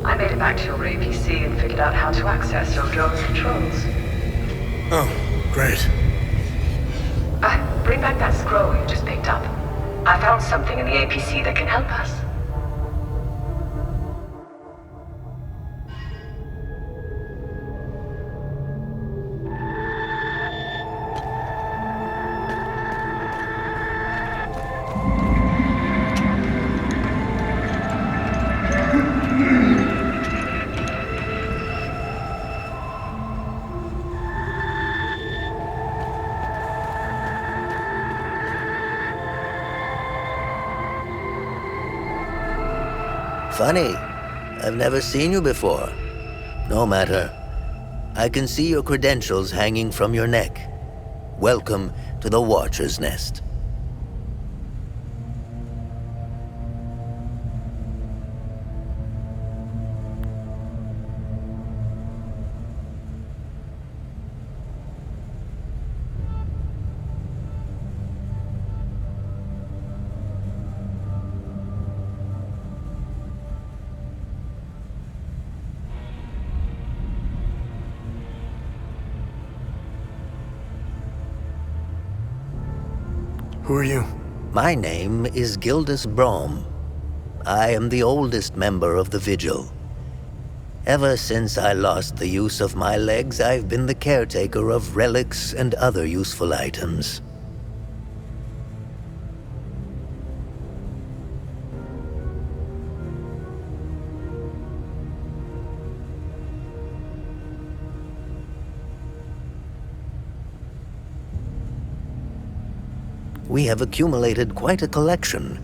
I made it back to your APC and figured out how to access your drone's controls. Oh, great. Bring back that scroll you just picked up. I found something in the APC that can help us. Funny. I've never seen you before. No matter. I can see your credentials hanging from your neck. Welcome to the Watcher's Nest. Who are you? My name is Gildas Brom. I am the oldest member of the Vigil. Ever since I lost the use of my legs, I've been the caretaker of relics and other useful items. We have accumulated quite a collection.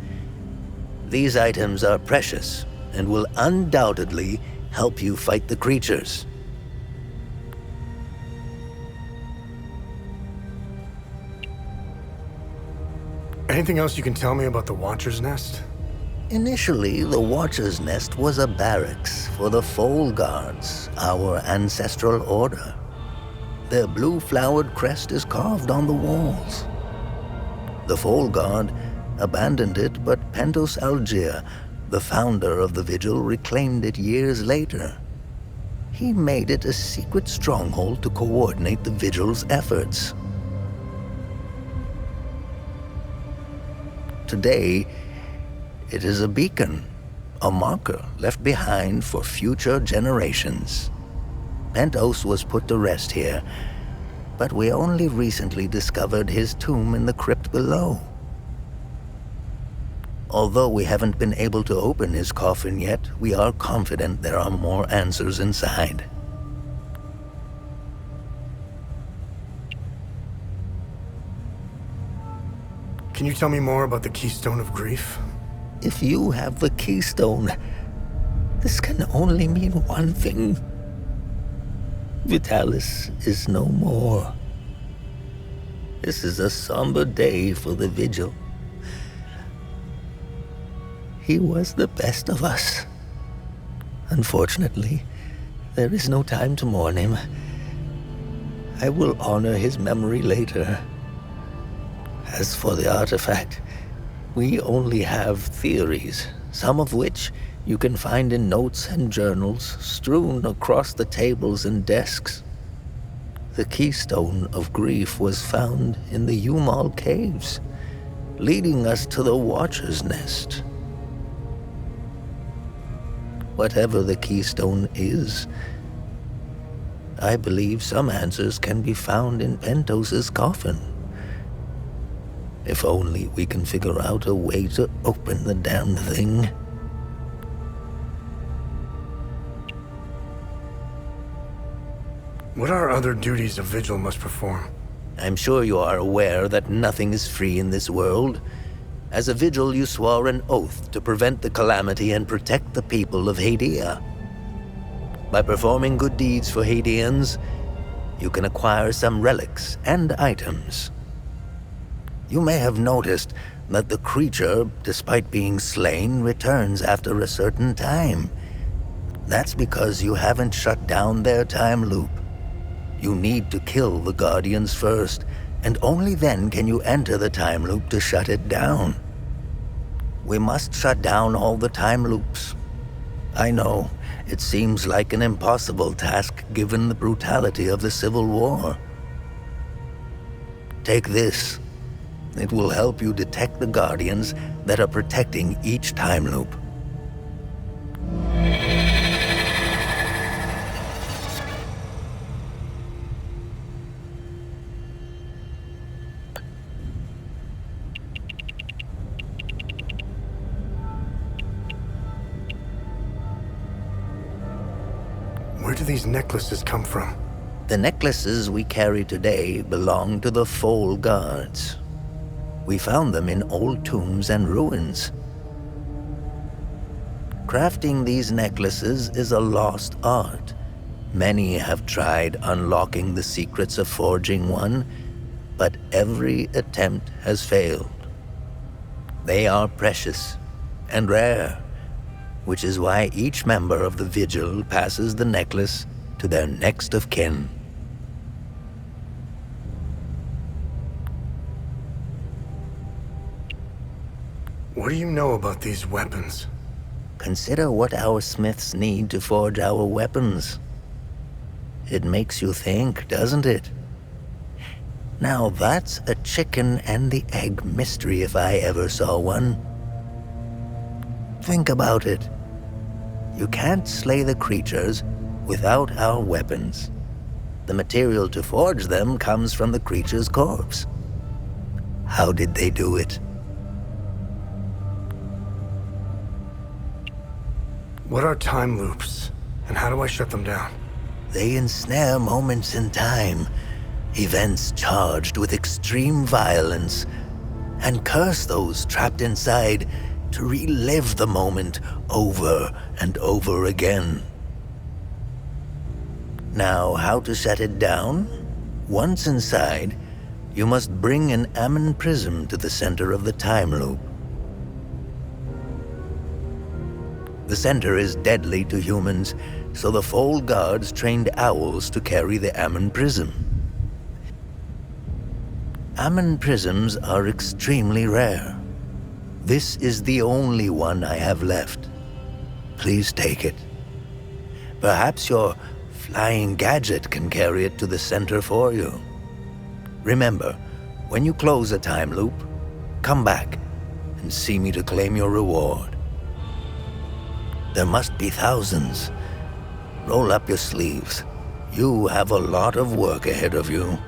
These items are precious and will undoubtedly help you fight the creatures. Anything else you can tell me about the Watcher's Nest? Initially, the Watcher's Nest was a barracks for the Foal Guards, our ancestral order. Their blue-flowered crest is carved on the walls. The Foal Guard abandoned it, but Pentos Algier, the founder of the Vigil, reclaimed it years later. He made it a secret stronghold to coordinate the Vigil's efforts. Today, it is a beacon, a marker left behind for future generations. Pentos was put to rest here, but we only recently discovered his tomb in the crypt below. Although we haven't been able to open his coffin yet, we are confident there are more answers inside. Can you tell me more about the Keystone of Grief? If you have the keystone, this can only mean one thing. Vitalis is no more. This is a somber day for the Vigil. He was the best of us. Unfortunately, there is no time to mourn him. I will honor his memory later. As for the artifact, we only have theories, some of which you can find in notes and journals strewn across the tables and desks. The Keystone of Grief was found in the Umal Caves, leading us to the Watcher's Nest. Whatever the Keystone is, I believe some answers can be found in Pentos's coffin. If only we can figure out a way to open the damn thing. What are other duties a Vigil must perform? I'm sure you are aware that nothing is free in this world. As a Vigil, you swore an oath to prevent the calamity and protect the people of Hadia. By performing good deeds for Hadians, you can acquire some relics and items. You may have noticed that the creature, despite being slain, returns after a certain time. That's because you haven't shut down their time loop. You need to kill the Guardians first, and only then can you enter the time loop to shut it down. We must shut down all the time loops. I know, it seems like an impossible task given the brutality of the Civil War. Take this. It will help you detect the Guardians that are protecting each time loop. Where do these necklaces come from? The necklaces we carry today belong to the Foal Guards. We found them in old tombs and ruins. Crafting these necklaces is a lost art. Many have tried unlocking the secrets of forging one, but every attempt has failed. They are precious and rare, which is why each member of the Vigil passes the necklace to their next of kin. What do you know about these weapons? Consider what our smiths need to forge our weapons. It makes you think, doesn't it? Now that's a chicken and the egg mystery if I ever saw one. Think about it. You can't slay the creatures without our weapons. The material to forge them comes from the creature's corpse. How did they do it? What are time loops, and how do I shut them down? They ensnare moments in time, events charged with extreme violence, and curse those trapped inside to relive the moment over and over again. Now, how to shut it down? Once inside, you must bring an Ammon prism to the center of the time loop. The center is deadly to humans, so the Foal Guards trained owls to carry the Ammon prism. Ammon prisms are extremely rare. This is the only one I have left. Please take it. Perhaps your flying gadget can carry it to the center for you. Remember, when you close a time loop, come back and see me to claim your reward. There must be thousands. Roll up your sleeves. You have a lot of work ahead of you.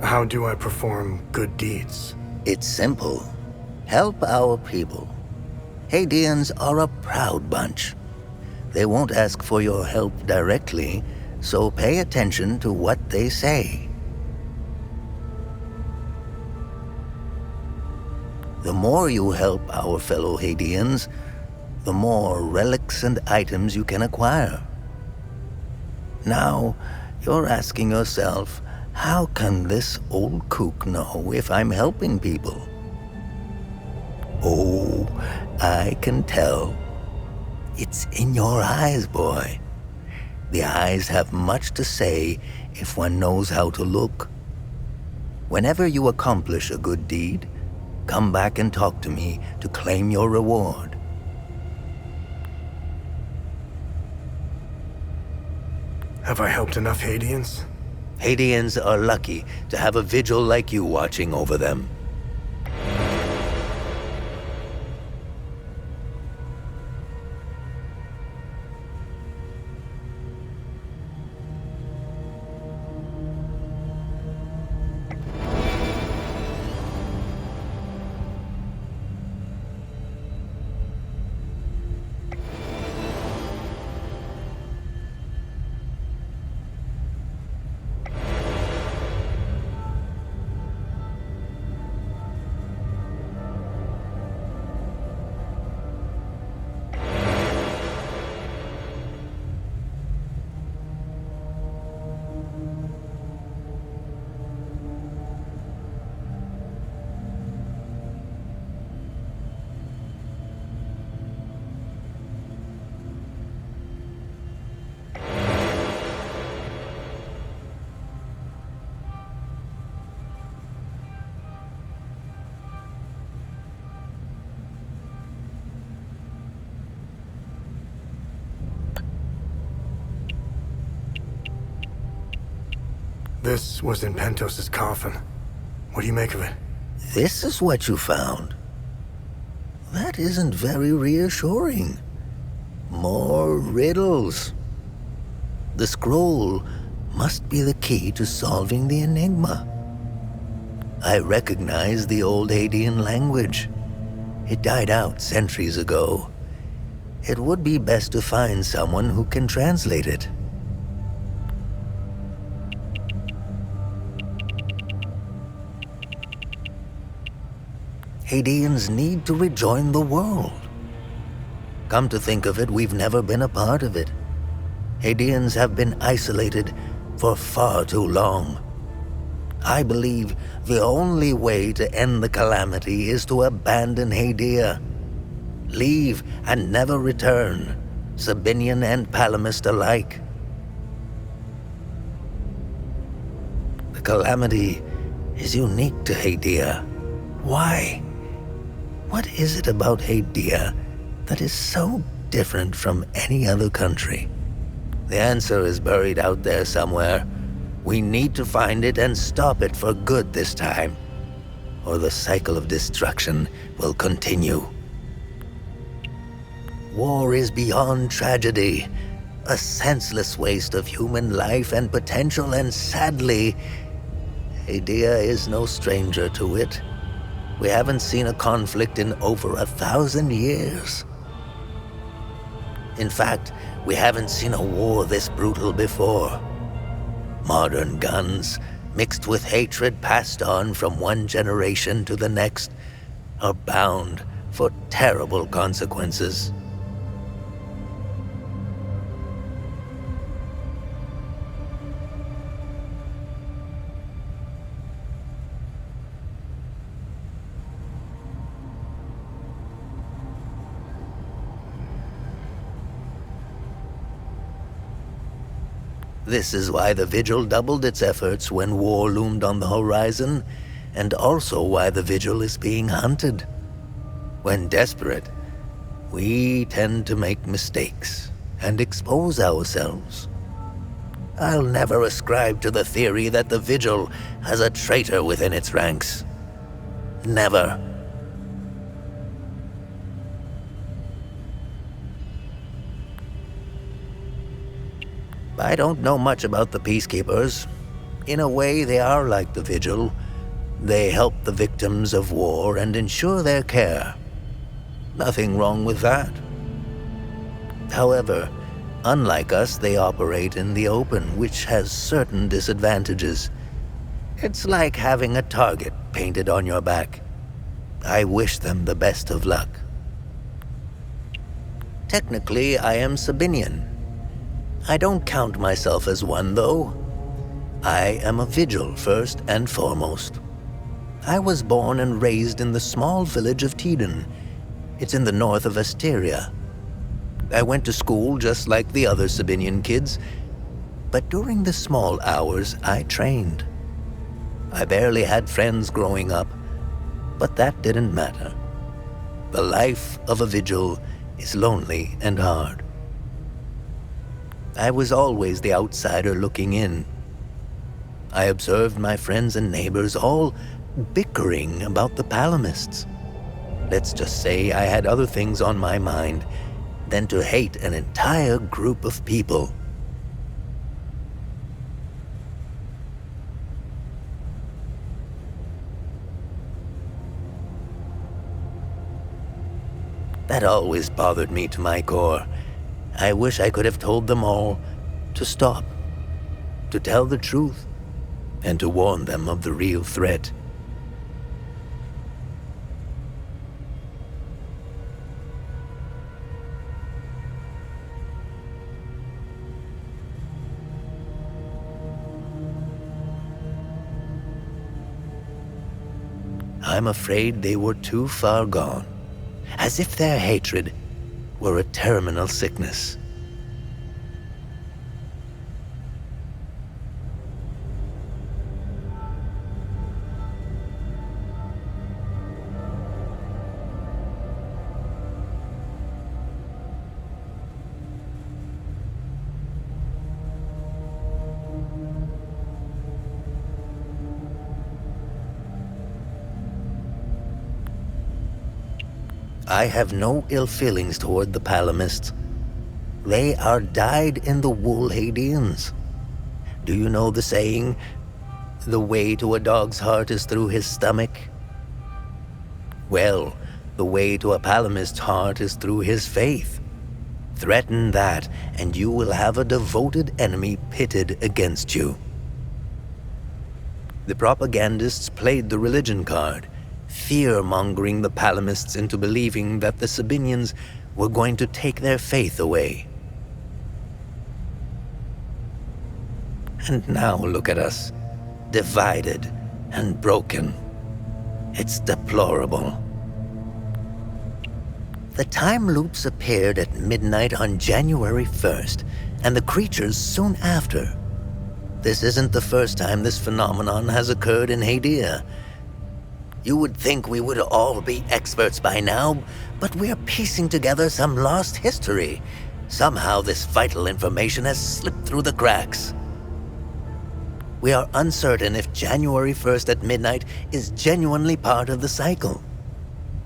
How do I perform good deeds? It's simple. Help our people. Hadeans are a proud bunch. They won't ask for your help directly, so pay attention to what they say. The more you help our fellow Hadeans, the more relics and items you can acquire. Now, you're asking yourself, how can this old kook know if I'm helping people? I can tell. It's in your eyes, boy. The eyes have much to say if one knows how to look. Whenever you accomplish a good deed, come back and talk to me to claim your reward. Have I helped enough Hadeans? Hadeans are lucky to have a vigil like you watching over them. This was in Pentos' coffin. What do you make of it? This is what you found. That isn't very reassuring. More riddles. The scroll must be the key to solving the enigma. I recognize the old Hadean language. It died out centuries ago. It would be best to find someone who can translate it. Hadeans need to rejoin the world. Come to think of it, we've never been a part of it. Hadeans have been isolated for far too long. I believe the only way to end the calamity is to abandon Hadea. Leave and never return, Sabinian and Palamist alike. The calamity is unique to Hadea. Why? What is it about Hadea that is so different from any other country? The answer is buried out there somewhere. We need to find it and stop it for good this time, or the cycle of destruction will continue. War is beyond tragedy, a senseless waste of human life and potential, and sadly, Hadea is no stranger to it. We haven't seen a conflict in over 1,000 years. In fact, we haven't seen a war this brutal before. Modern guns, mixed with hatred passed on from one generation to the next, are bound for terrible consequences. This is why the Vigil doubled its efforts when war loomed on the horizon, and also why the Vigil is being hunted. When desperate, we tend to make mistakes and expose ourselves. I'll never ascribe to the theory that the Vigil has a traitor within its ranks. Never. I don't know much about the Peacekeepers. In a way, they are like the Vigil. They help the victims of war and ensure their care. Nothing wrong with that. However, unlike us, they operate in the open, which has certain disadvantages. It's like having a target painted on your back. I wish them the best of luck. Technically, I am Sabinian. I don't count myself as one, though. I am a Vigil first and foremost. I was born and raised in the small village of Teden. It's in the north of Asteria. I went to school just like the other Sabinian kids, but during the small hours, I trained. I barely had friends growing up, but that didn't matter. The life of a vigil is lonely and hard. I was always the outsider looking in. I observed my friends and neighbors all bickering about the Palamists. Let's just say I had other things on my mind than to hate an entire group of people. That always bothered me to my core. I wish I could have told them all to stop, to tell the truth, and to warn them of the real threat. I'm afraid they were too far gone, as if their hatred were a terminal sickness. I have no ill feelings toward the Palamists. They are dyed-in-the-wool Hadeans. Do you know the saying, the way to a dog's heart is through his stomach? Well, the way to a Palamist's heart is through his faith. Threaten that, and you will have a devoted enemy pitted against you. The propagandists played the religion card, fear-mongering the Palamists into believing that the Sabinians were going to take their faith away. And now look at us, divided and broken. It's deplorable. The time loops appeared at midnight on January 1st, and the creatures soon after. This isn't the first time this phenomenon has occurred in Hadia. You would think we would all be experts by now, but we're piecing together some lost history. Somehow this vital information has slipped through the cracks. We are uncertain if January 1st at midnight is genuinely part of the cycle.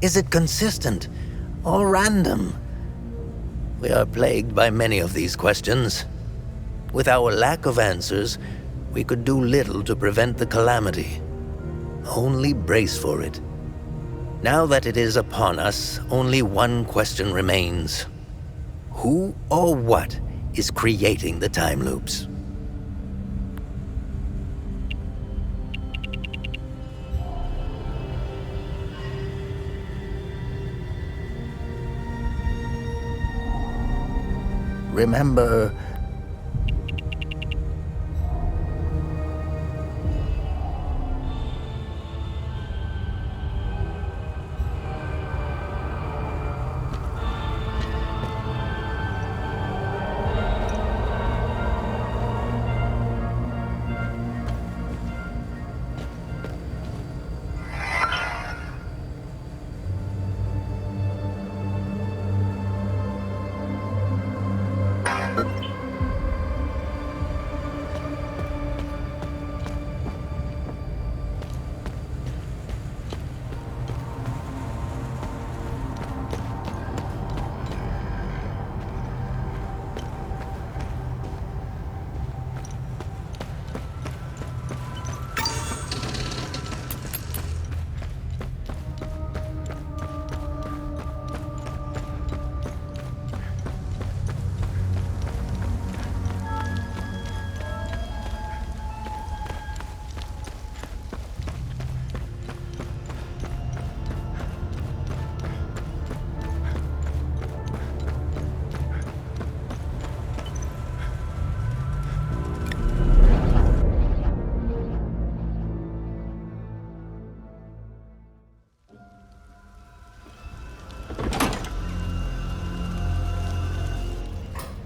Is it consistent or random? We are plagued by many of these questions. With our lack of answers, we could do little to prevent the calamity. Only brace for it. Now that it is upon us, only one question remains. Who or what is creating the time loops? Remember,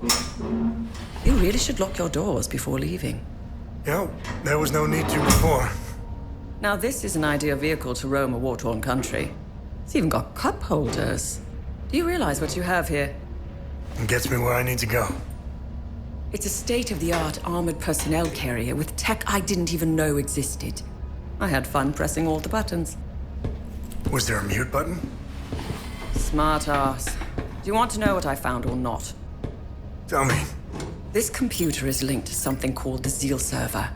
You really should lock your doors before leaving. There was no need to before. Now this is an ideal vehicle to roam a war-torn country. It's even got cup holders. Do you realize what you have here? It gets me where I need to go. It's a state-of-the-art armored personnel carrier with tech I didn't even know existed. I had fun pressing all the buttons. Was there a mute button? Smart ass. Do you want to know what I found or not? Tell me. This computer is linked to something called the Zeal server.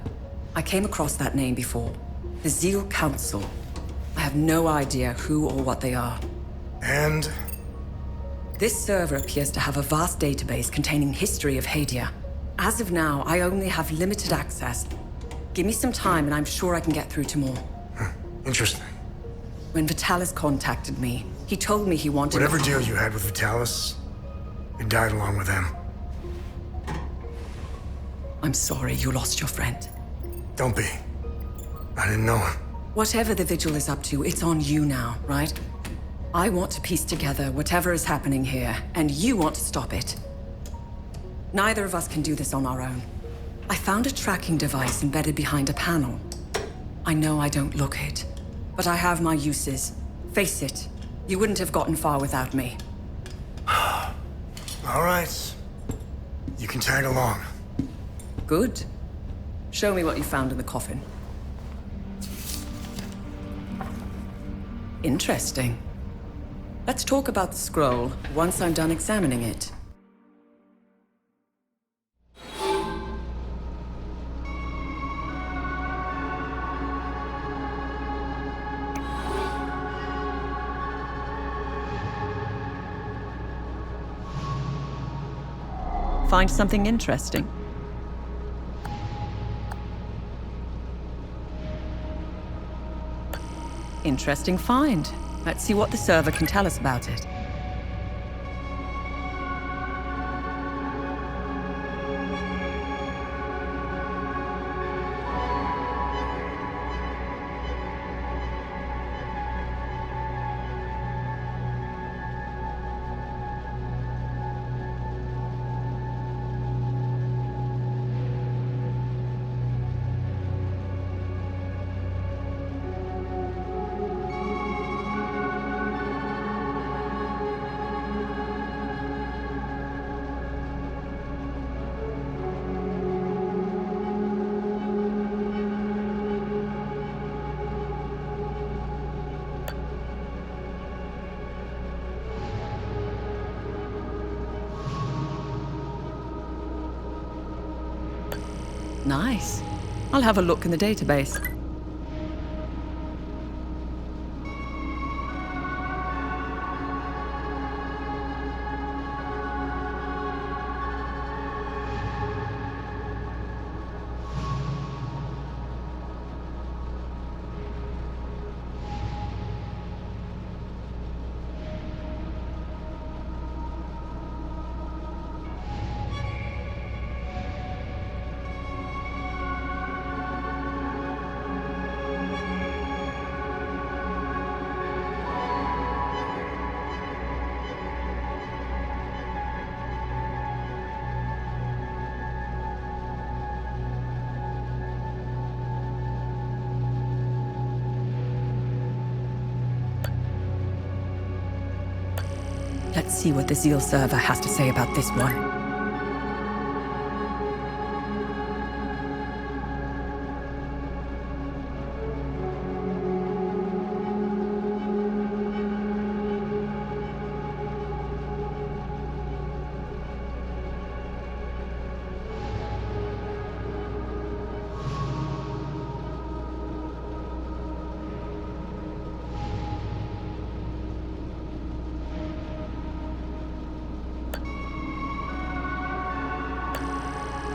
I came across that name before. The Zeal Council. I have no idea who or what they are. And? This server appears to have a vast database containing history of Hadia. As of now, I only have limited access. Give me some time and I'm sure I can get through to more. Interesting. When Vitalis contacted me, he told me he wanted... Whatever deal you had with Vitalis, it died along with him. I'm sorry you lost your friend. Don't be. I didn't know him. Whatever the Vigil is up to, it's on you now, right? I want to piece together whatever is happening here, and you want to stop it. Neither of us can do this on our own. I found a tracking device embedded behind a panel. I know I don't look it, but I have my uses. Face it, you wouldn't have gotten far without me. All right. You can tag along. Good. Show me what you found in the coffin. Interesting. Let's talk about the scroll once I'm done examining it. Find something interesting? Interesting find. Let's see what the server can tell us about it. Nice. I'll have a look in the database. Let's see what the Zeal server has to say about this one.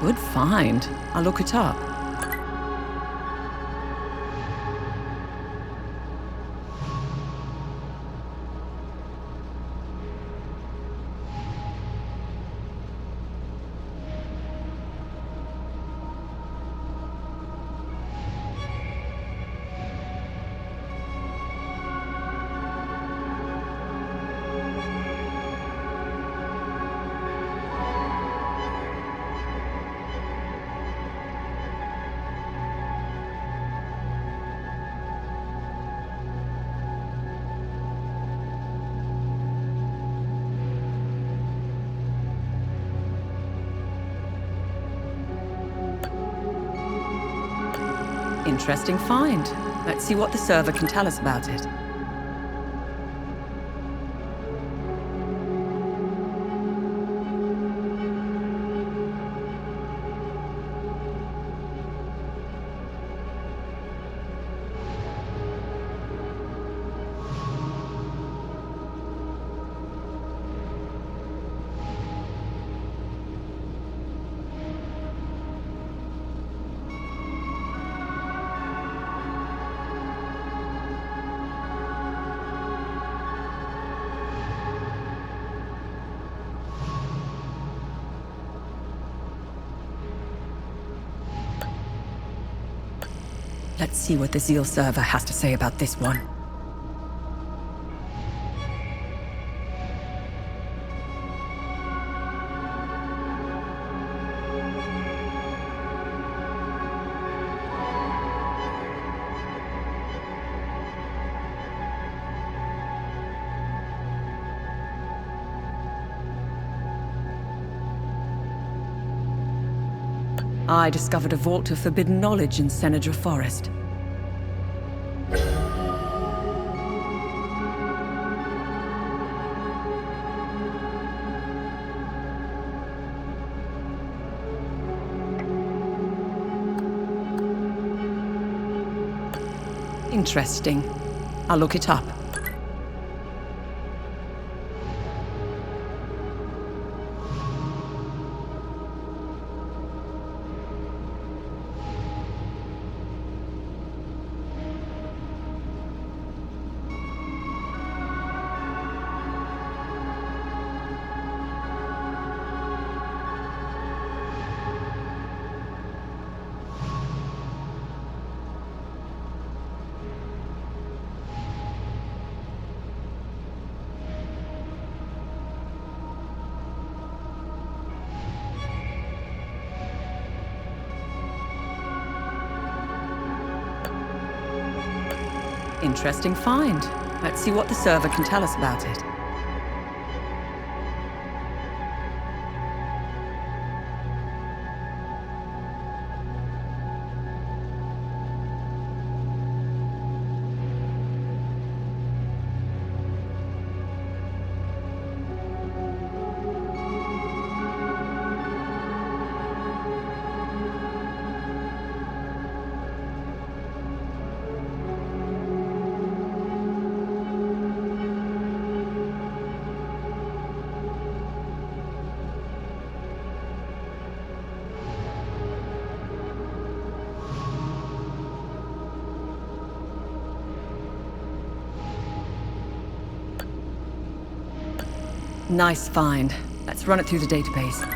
Good find. I'll look it up. Interesting find. Let's see what the server can tell us about it. Let's see what the Zeal server has to say about this one. I discovered a vault of forbidden knowledge in Senedra Forest. Interesting. I'll look it up. Interesting find. Let's see what the server can tell us about it. Nice find. Let's run it through the database.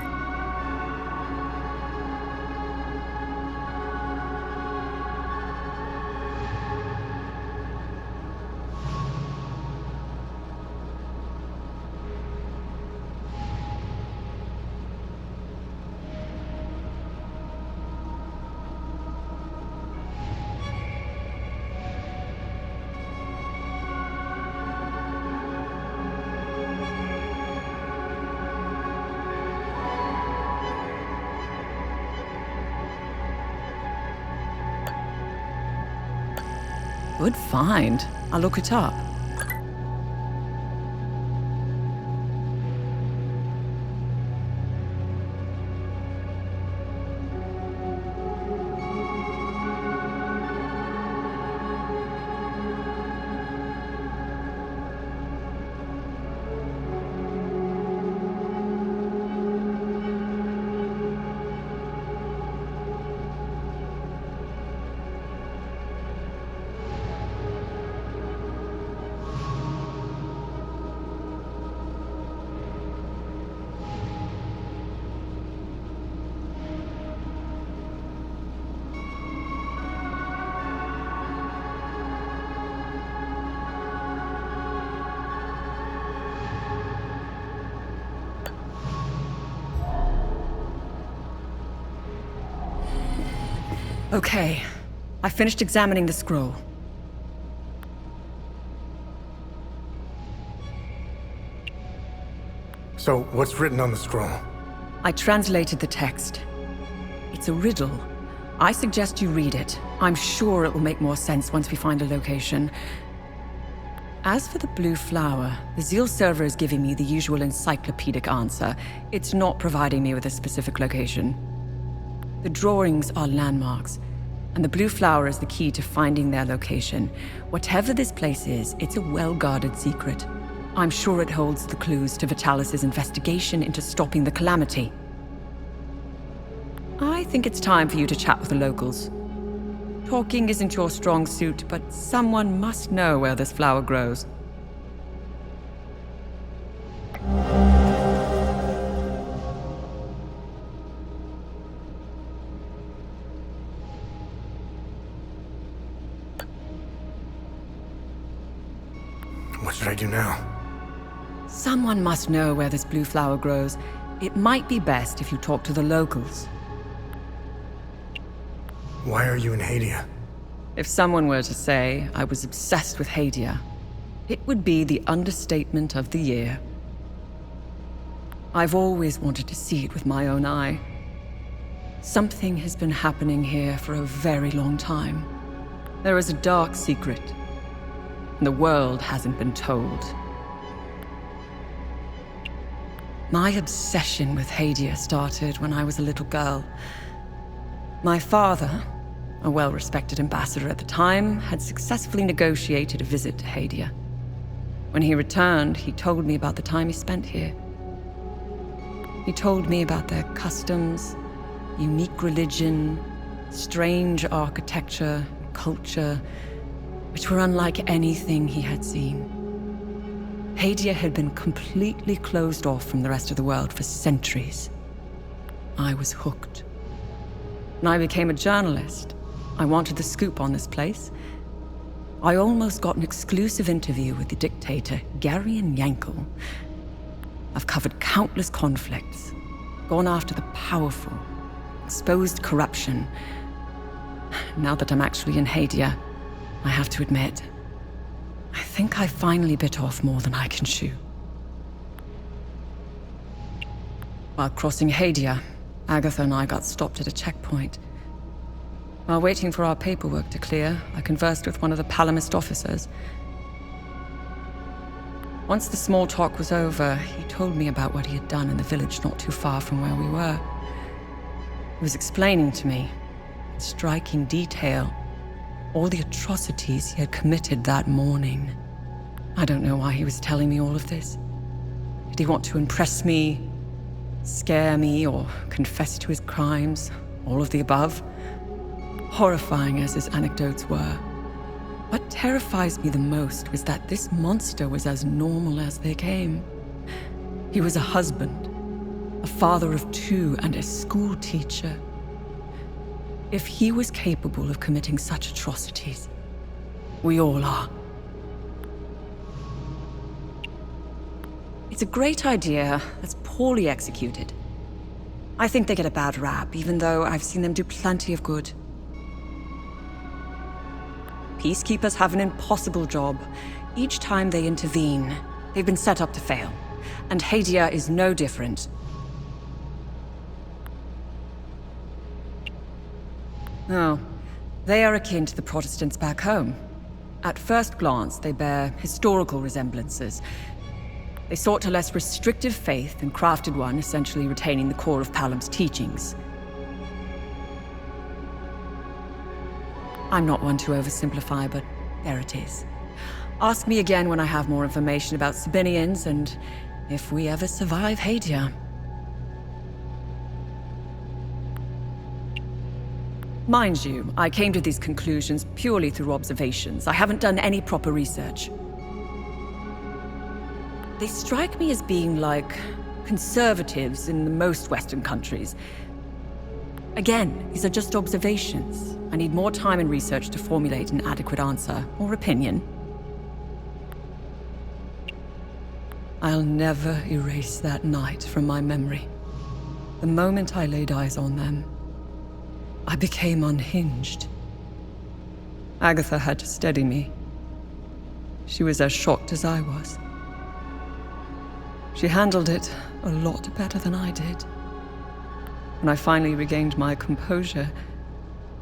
Good find. I'll look it up. Okay. I finished examining the scroll. So, what's written on the scroll? I translated the text. It's a riddle, I suggest you read it. I'm sure it will make more sense once we find a location. As for the blue flower, the Zeal server is giving me the usual encyclopedic answer. It's not providing me with a specific location. The drawings are landmarks, and the blue flower is the key to finding their location. Whatever this place is, it's a well-guarded secret. I'm sure it holds the clues to Vitalis' investigation into stopping the calamity. I think it's time for you to chat with the locals. Talking isn't your strong suit, but someone must know where this flower grows. What should I do now? Someone must know where this blue flower grows. It might be best if you talk to the locals. Why are you in Hadia? If someone were to say I was obsessed with Hadia, it would be the understatement of the year. I've always wanted to see it with my own eye. Something has been happening here for a very long time. There is a dark secret, and the world hasn't been told. My obsession with Hadia started when I was a little girl. My father, a well-respected ambassador at the time, had successfully negotiated a visit to Hadia. When he returned, he told me about the time he spent here. He told me about their customs, unique religion, strange architecture, culture, which were unlike anything he had seen. Hadia had been completely closed off from the rest of the world for centuries. I was hooked. When I became a journalist, I wanted the scoop on this place. I almost got an exclusive interview with the dictator, Garion Yankel. I've covered countless conflicts, gone after the powerful, exposed corruption. Now that I'm actually in Hadia, I have to admit, I think I finally bit off more than I can chew. While crossing Hadia, Agatha and I got stopped at a checkpoint. While waiting for our paperwork to clear, I conversed with one of the Palamist officers. Once the small talk was over, he told me about what he had done in the village not too far from where we were. He was explaining to me, in striking detail, all the atrocities he had committed that morning. I don't know why he was telling me all of this. Did he want to impress me, scare me, or confess to his crimes? All of the above? Horrifying as his anecdotes were, what terrifies me the most was that this monster was as normal as they came. He was a husband, a father of two, and a school teacher. If he was capable of committing such atrocities, we all are. It's a great idea that's poorly executed. I think they get a bad rap, even though I've seen them do plenty of good. Peacekeepers have an impossible job. Each time they intervene, they've been set up to fail. And Hadia is no different. Oh, they are akin to the Protestants back home. At first glance, they bear historical resemblances. They sought a less restrictive faith and crafted one essentially retaining the core of Palam's teachings. I'm not one to oversimplify, but there it is. Ask me again when I have more information about Sabinians and if we ever survive Hadia. Mind you, I came to these conclusions purely through observations. I haven't done any proper research. They strike me as being like conservatives in the most Western countries. Again, these are just observations. I need more time and research to formulate an adequate answer or opinion. I'll never erase that night from my memory. The moment I laid eyes on them, I became unhinged. Agatha had to steady me. She was as shocked as I was. She handled it a lot better than I did. When I finally regained my composure,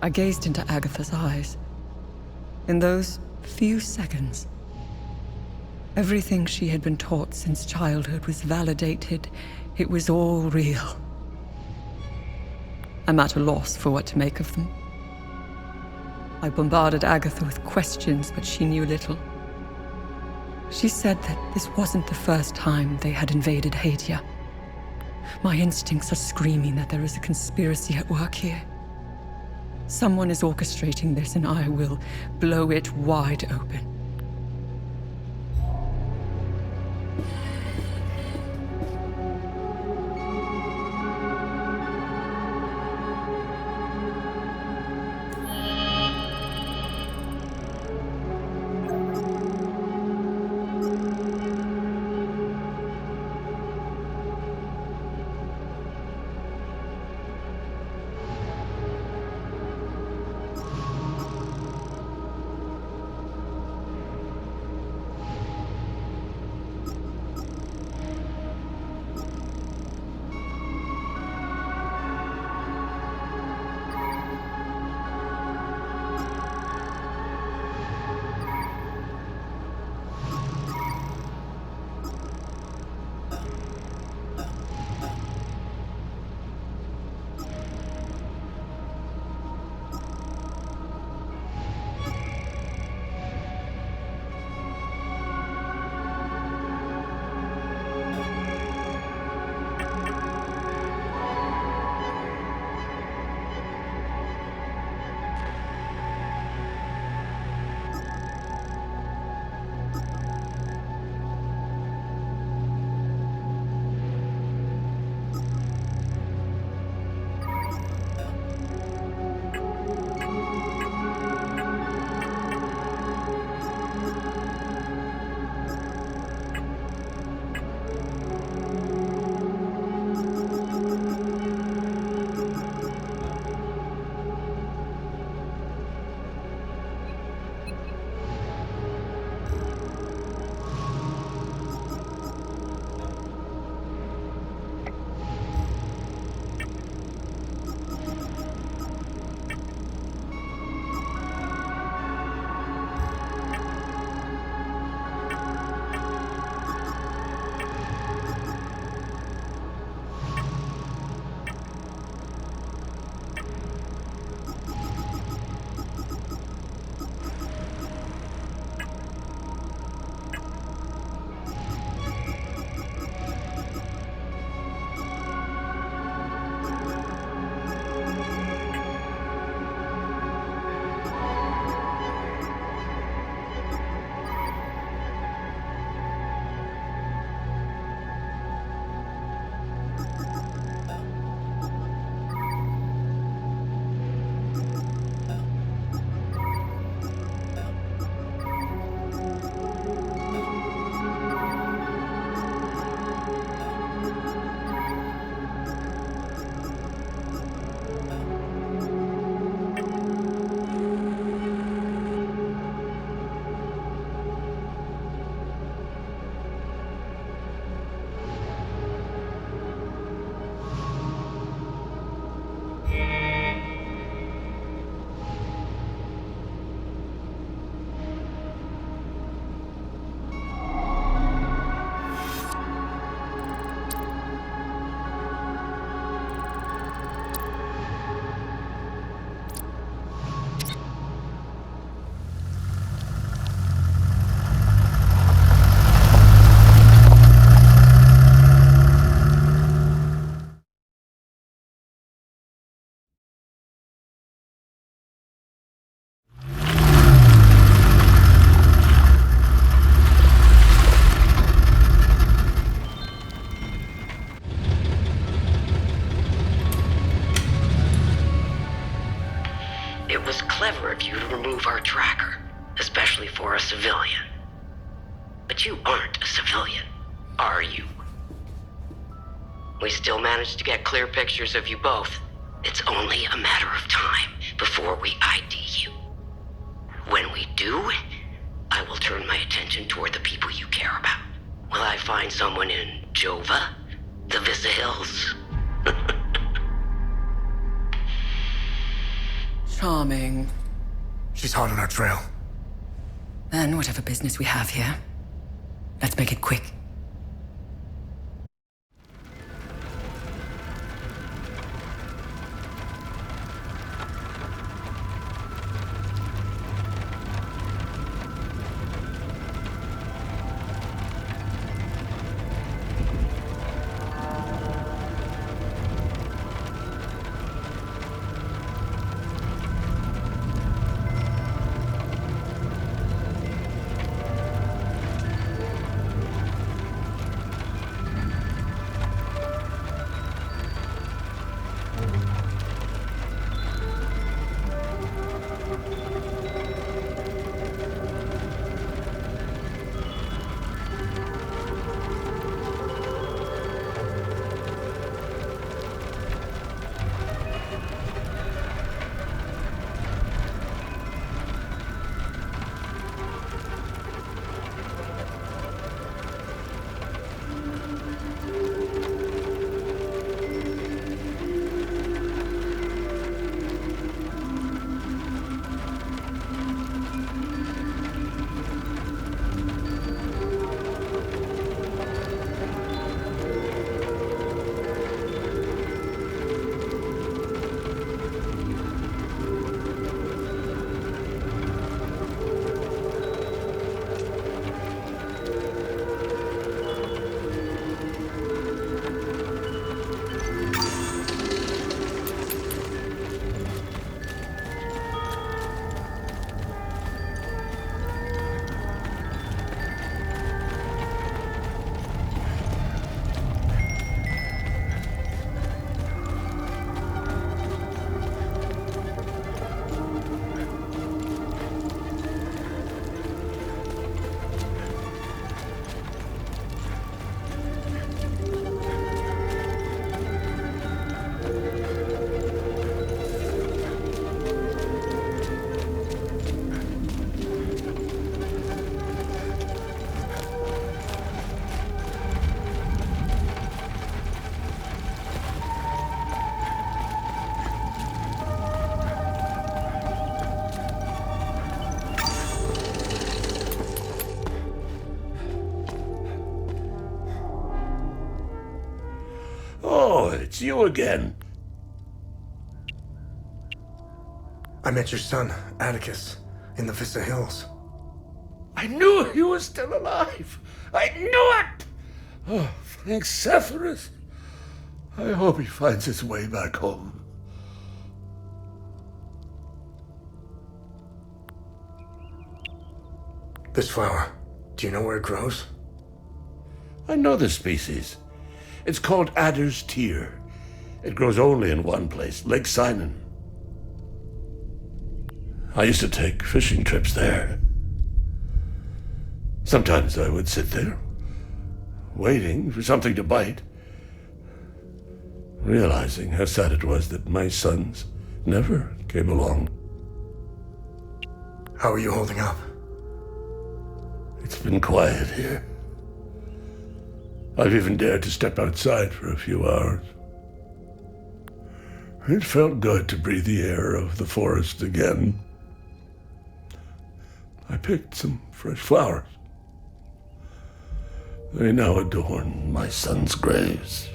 I gazed into Agatha's eyes. In those few seconds, everything she had been taught since childhood was validated. It was all real. I'm at a loss for what to make of them. I bombarded Agatha with questions, but she knew little. She said that this wasn't the first time they had invaded Hadia. My instincts are screaming that there is a conspiracy at work here. Someone is orchestrating this, and I will blow it wide open. It was clever of you to remove our tracker, especially for a civilian. But you aren't a civilian, are you? We still managed to get clear pictures of you both. It's only a matter of time before we ID you. When we do, I will turn my attention toward the people you care about. Will I find someone in Jova? The Visa Hills? Charming. She's hot on our trail. Then whatever business we have here, let's make it quick. Oh, it's you again. I met your son, Atticus, in the Vista Hills. I knew he was still alive. I knew it! Oh, thanks, Sephiroth. I hope he finds his way back home. This flower, do you know where it grows? I know the species. It's called Adder's Tear. It grows only in one place, Lake Sinon. I used to take fishing trips there. Sometimes I would sit there, waiting for something to bite, realizing how sad it was that my sons never came along. How are you holding up? It's been quiet here. I've even dared to step outside for a few hours. It felt good to breathe the air of the forest again. I picked some fresh flowers. They now adorn my sons' graves.